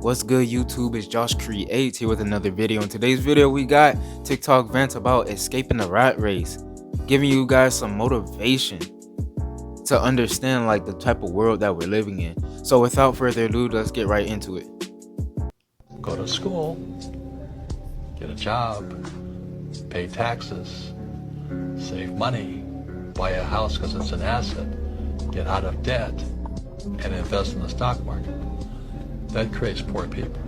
What's good, YouTube? It's Josh Creates here with another video. In today's video, we got TikTok vents about escaping the rat race, giving you guys some motivation to understand like the type of world that we're living in. So without further ado, let's get right into it. Go to school, get a job, pay taxes, save money, buy a house because it's an asset, get out of debt, and invest in the stock market. That creates poor people.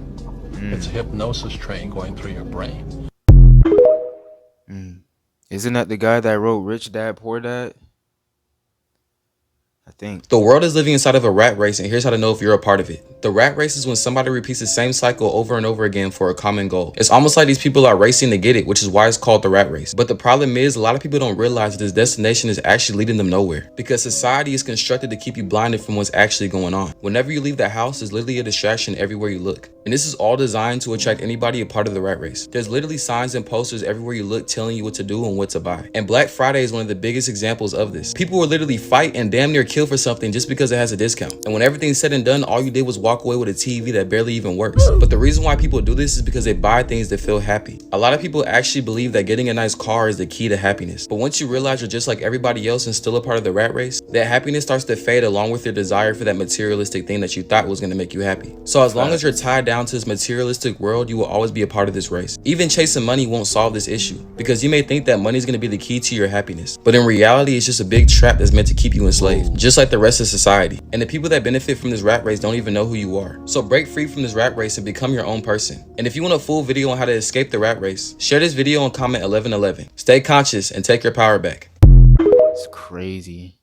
It's a hypnosis train going through your brain. Isn't that the guy that wrote Rich Dad, Poor Dad? I think. The world is living inside of a rat race, and here's how to know if you're a part of it. The rat race is when somebody repeats the same cycle over and over again for a common goal. It's almost like these people are racing to get it, which is why it's called the rat race. But the problem is, a lot of people don't realize that this destination is actually leading them nowhere, because society is constructed to keep you blinded from what's actually going on. Whenever you leave the house, there's literally a distraction everywhere you look. And this is all designed to attract anybody a part of the rat race. There's literally signs and posters everywhere you look telling you what to do and what to buy. And Black Friday is one of the biggest examples of this. People will literally fight and damn near kill for something just because it has a discount. And when everything's said and done, all you did was walk away with a TV that barely even works. But the reason why people do this is because they buy things that feel happy. A lot of people actually believe that getting a nice car is the key to happiness. But once you realize you're just like everybody else and still a part of the rat race, that happiness starts to fade along with your desire for that materialistic thing that you thought was going to make you happy. So as long as you're tied down to this materialistic world, you will always be a part of this race. Even chasing money won't solve this issue, because you may think that money is going to be the key to your happiness. But in reality, it's just a big trap that's meant to keep you enslaved, just like the rest of society. And the people that benefit from this rat race don't even know who you are. So break free from this rat race and become your own person. And if you want a full video on how to escape the rat race, share this video and comment 1111. Stay conscious and take your power back. It's crazy.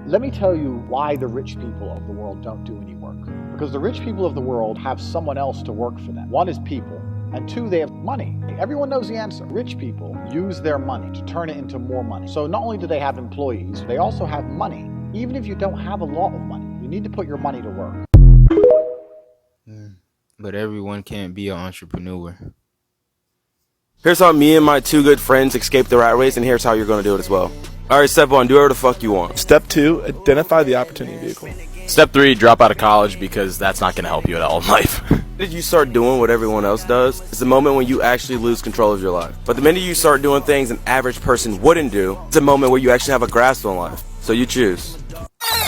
Let me tell you why the rich people of the world don't do any work. Because the rich people of the world have someone else to work for them. One is people, and two, they have money. Everyone knows the answer. Rich people use their money to turn it into more money. So not only do they have employees, they also have money. Even if you don't have a lot of money, you need to put your money to work. But everyone can't be an entrepreneur. Here's how me and my two good friends escaped the rat race, and here's how you're going to do it as well. Alright, step 1, do whatever the fuck you want. Step 2, identify the opportunity vehicle. Step 3, drop out of college, because that's not going to help you at all in life. Did you start doing what everyone else does? It's the moment when you actually lose control of your life. But the minute you start doing things an average person wouldn't do, it's a moment where you actually have a grasp on life. So you choose.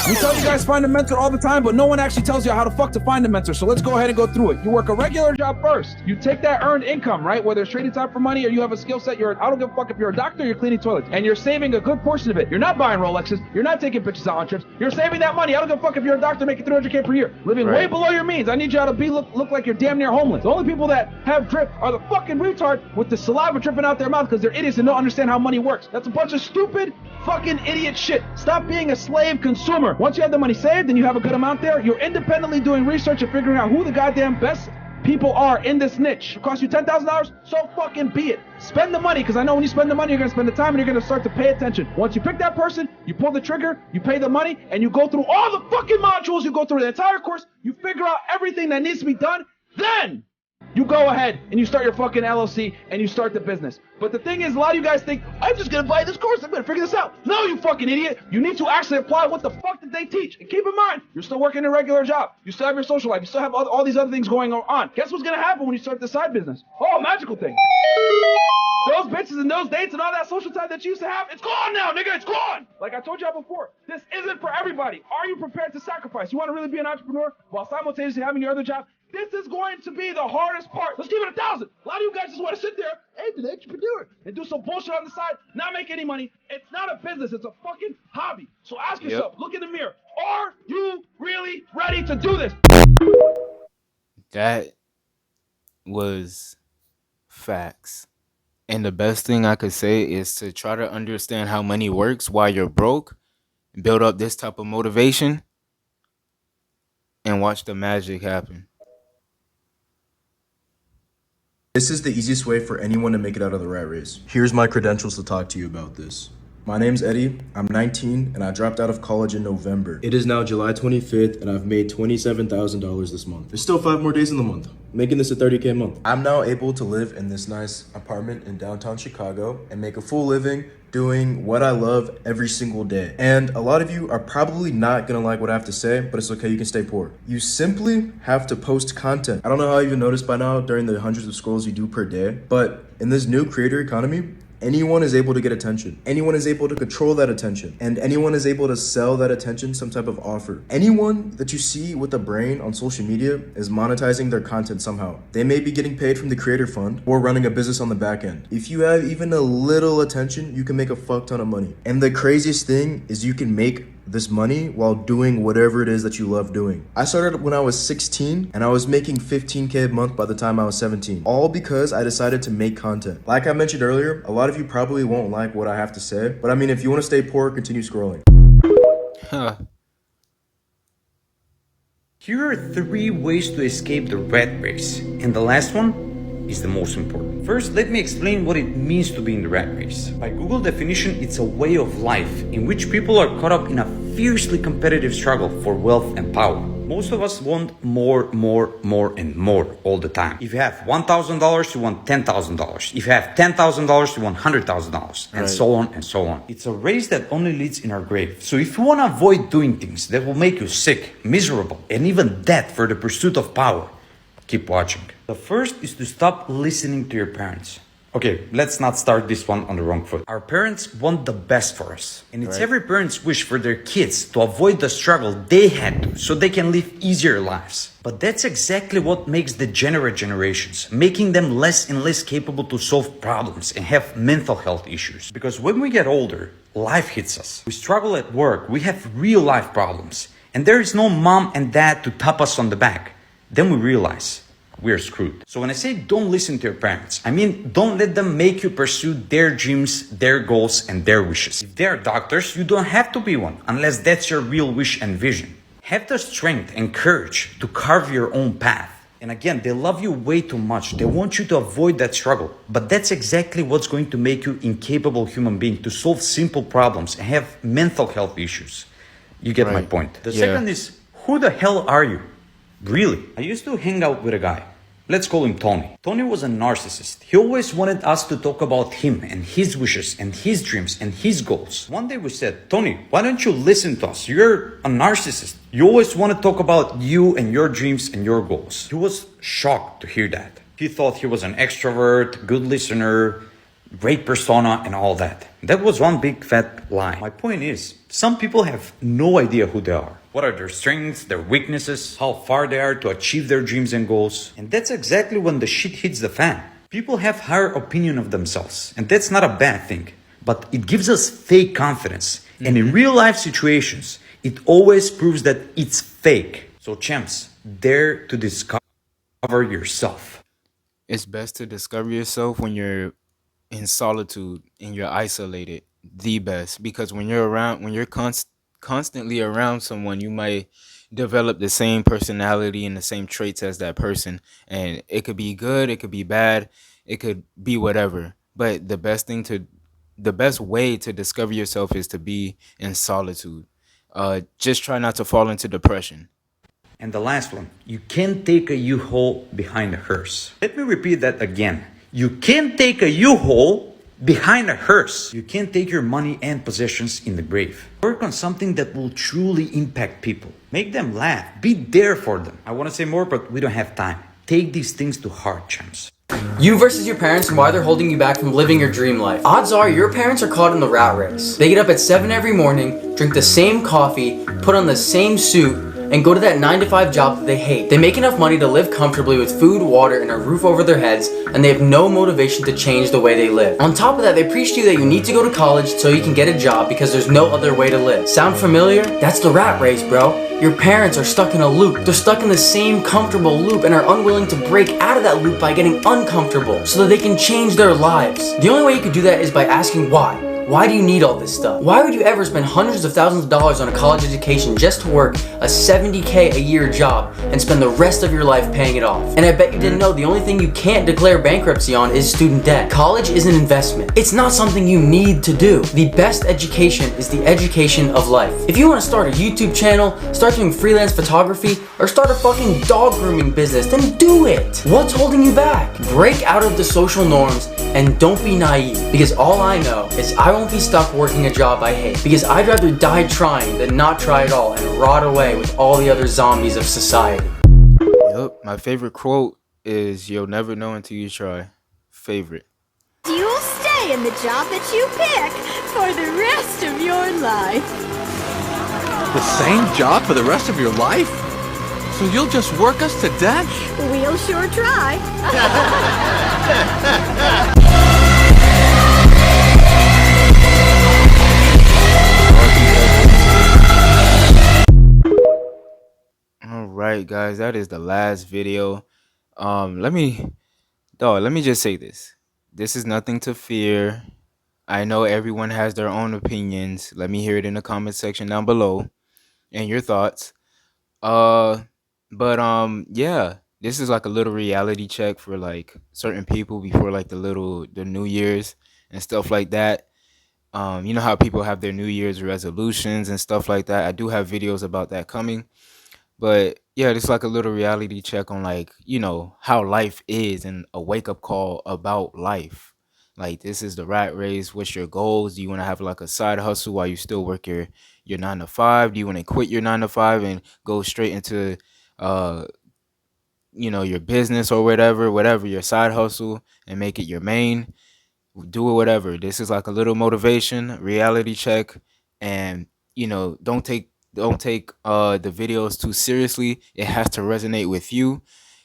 We tell you guys find a mentor all the time, but no one actually tells you how the fuck to find a mentor. So let's go ahead and go through it. You work a regular job first. You take that earned income, right? Whether it's trading time for money or you have a skill set. I don't give a fuck if you're a doctor, you're cleaning toilets, and you're saving a good portion of it. You're not buying Rolexes. You're not taking pictures out on trips. You're saving that money. I don't give a fuck if you're a doctor making $300K per year, living way below your means. I need you to look like you're damn near homeless. The only people that have drip are the fucking retard with the saliva dripping out their mouth because they're idiots and don't understand how money works. That's a bunch of stupid fucking idiot shit. Stop being a slave consumer. Once you have the money saved and you have a good amount there, you're independently doing research and figuring out who the goddamn best people are in this niche. It costs you $10,000, so fucking be it. Spend the money, because I know when you spend the money, you're going to spend the time and you're going to start to pay attention. Once you pick that person, you pull the trigger, you pay the money, and you go through all the fucking modules, you go through the entire course, you figure out everything that needs to be done, then you go ahead and you start your fucking LLC and you start the business. But the thing is, a lot of you guys think, I'm just gonna buy this course, I'm gonna figure this out. No, you fucking idiot. You need to actually apply what the fuck did they teach. And keep in mind, you're still working a regular job. You still have your social life. You still have all these other things going on. Guess what's gonna happen when you start the side business? Oh, magical thing. Those bitches and those dates and all that social time that you used to have, it's gone now, nigga, it's gone. Like I told y'all before, this isn't for everybody. Are you prepared to sacrifice? You wanna really be an entrepreneur while simultaneously having your other job? This is going to be the hardest part. Let's give it 1,000. A lot of you guys just want to sit there, hey, be an entrepreneur, and do some bullshit on the side, not make any money. It's not a business. It's a fucking hobby. So ask yourself, look in the mirror. Are you really ready to do this? That was facts. And the best thing I could say is to try to understand how money works while you're broke, build up this type of motivation, and watch the magic happen. This is the easiest way for anyone to make it out of the rat race. Here's my credentials to talk to you about this. My name's Eddie, I'm 19, and I dropped out of college in November. It is now July 25th, and I've made $27,000 this month. There's still 5 more days in the month, making this a $30K a month. I'm now able to live in this nice apartment in downtown Chicago and make a full living doing what I love every single day. And a lot of you are probably not gonna like what I have to say, but it's okay, you can stay poor. You simply have to post content. I don't know how you noticed by now during the hundreds of scrolls you do per day, but in this new creator economy, anyone is able to get attention. Anyone is able to control that attention. And anyone is able to sell that attention some type of offer. Anyone that you see with a brain on social media is monetizing their content somehow. They may be getting paid from the creator fund or running a business on the back end. If you have even a little attention, you can make a fuck ton of money. And the craziest thing is you can make this money while doing whatever it is that you love doing. I started when I was 16 and I was making $15K a month by the time I was 17. All because I decided to make content. Like I mentioned earlier, a lot of you probably won't like what I have to say, but I mean, if you want to stay poor, continue scrolling. Here are 3 ways to escape the rat race, and the last one is the most important. First, let me explain what it means to be in the rat race. By Google definition, it's a way of life in which people are caught up in a fiercely competitive struggle for wealth and power. Most of us want more, and more all the time. If you have $1,000, you want $10,000. If you have $10,000, you want $100,000, and so on and so on. It's a race that only leads in our grave. So if you want to avoid doing things that will make you sick, miserable, and even dead for the pursuit of power, keep watching. The first is to stop listening to your parents. Okay, let's not start this one on the wrong foot. Our parents want the best for us. And it's every parent's wish for their kids to avoid the struggle they had to so they can live easier lives. But that's exactly what makes degenerate generations, making them less and less capable to solve problems and have mental health issues. Because when we get older, life hits us. We struggle at work, we have real life problems. And there is no mom and dad to tap us on the back. Then we realize we're screwed. So when I say don't listen to your parents, I mean don't let them make you pursue their dreams, their goals, and their wishes. If they're doctors, you don't have to be one unless that's your real wish and vision. Have the strength and courage to carve your own path. And again, they love you way too much. They want you to avoid that struggle. But that's exactly what's going to make you incapable human being to solve simple problems and have mental health issues. You get my point. The second is, who the hell are you? Really? I used to hang out with a guy. Let's call him Tony. Tony was a narcissist. He always wanted us to talk about him and his wishes and his dreams and his goals. One day we said, Tony, why don't you listen to us? You're a narcissist. You always want to talk about you and your dreams and your goals. He was shocked to hear that. He thought he was an extrovert, good listener, great persona and all that. That was one big fat lie. My point is, some people have no idea who they are. What are their strengths, their weaknesses, how far they are to achieve their dreams and goals. And that's exactly when the shit hits the fan. People have higher opinion of themselves. And that's not a bad thing. But it gives us fake confidence. And in real life situations, it always proves that it's fake. So champs, dare to discover yourself. It's best to discover yourself when you're in solitude and you're isolated. The best. Because when you're constantly around someone, you might develop the same personality and the same traits as that person, and it could be good, it could be bad, it could be whatever. But the best way to discover yourself is to be in solitude. Just try not to fall into depression. And the last one, you can't take a U-Haul behind a hearse. Let me repeat that again. You can't take a U-Haul behind a hearse. You can't take your money and possessions in the grave. Work on something that will truly impact people. Make them laugh. Be there for them. I want to say more, but we don't have time. Take these things to heart, champs. You versus your parents and why they're holding you back from living your dream life. Odds are your parents are caught in the rat race. They get up at 7 every morning, drink the same coffee, put on the same suit, and go to that 9-to-5 job that they hate. They make enough money to live comfortably with food, water, and a roof over their heads, and they have no motivation to change the way they live. On top of that, they preach to you that you need to go to college so you can get a job because there's no other way to live. Sound familiar? That's the rat race, bro. Your parents are stuck in a loop. They're stuck in the same comfortable loop and are unwilling to break out of that loop by getting uncomfortable so that they can change their lives. The only way you could do that is by asking why. Why do you need all this stuff? Why would you ever spend hundreds of thousands of dollars on a college education just to work a $70K a year job and spend the rest of your life paying it off? And I bet you didn't know the only thing you can't declare bankruptcy on is student debt. College is an investment. It's not something you need to do. The best education is the education of life. If you want to start a YouTube channel, start doing freelance photography, or start a fucking dog grooming business, then do it. What's holding you back? Break out of the social norms and don't be naive, because all I know is I won't be stuck working a job I hate, because I'd rather die trying than not try at all and rot away with all the other zombies of society. Yep, my favorite quote is, "You'll never know until you try." Favorite. You'll stay in the job that you pick for the rest of your life. The same job for the rest of your life? So you'll just work us to death? We'll sure try. Alright guys, that is the last video. Let me just say this. This is nothing to fear. I know everyone has their own opinions. Let me hear it in the comment section down below and your thoughts. Yeah, this is like a little reality check for like certain people before like the New Year's and stuff like that. You know how people have their New Year's resolutions and stuff like that. I do have videos about that coming. But yeah, it's like a little reality check on like, you know, how life is and a wake-up call about life. Like, this is the rat race. What's your goals? Do you want to have like a side hustle while you still work your 9 to 5? Do you want to quit your 9 to 5 and go straight into you know, your business or whatever, your side hustle, and make it your main? Do it, whatever. This is like a little motivation, reality check, and you know, don't take the videos too seriously. It has to resonate with you.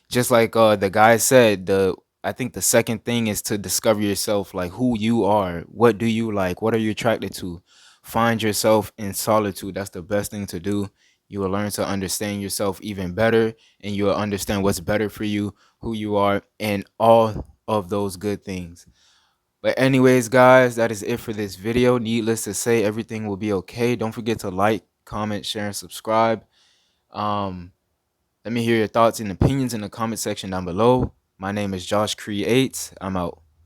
Just like the guy said, I think the second thing is to discover yourself, like who you are. What do you like? What are you attracted to? Find yourself in solitude. That's the best thing to do. You will learn to understand yourself even better, and you will understand what's better for you, who you are, and all of those good things. But anyways, guys, that is it for this video. Needless to say, everything will be okay. Don't forget to like, comment, share, and subscribe. Let me hear your thoughts and opinions in the comment section down below. My name is Josh Creates. I'm out.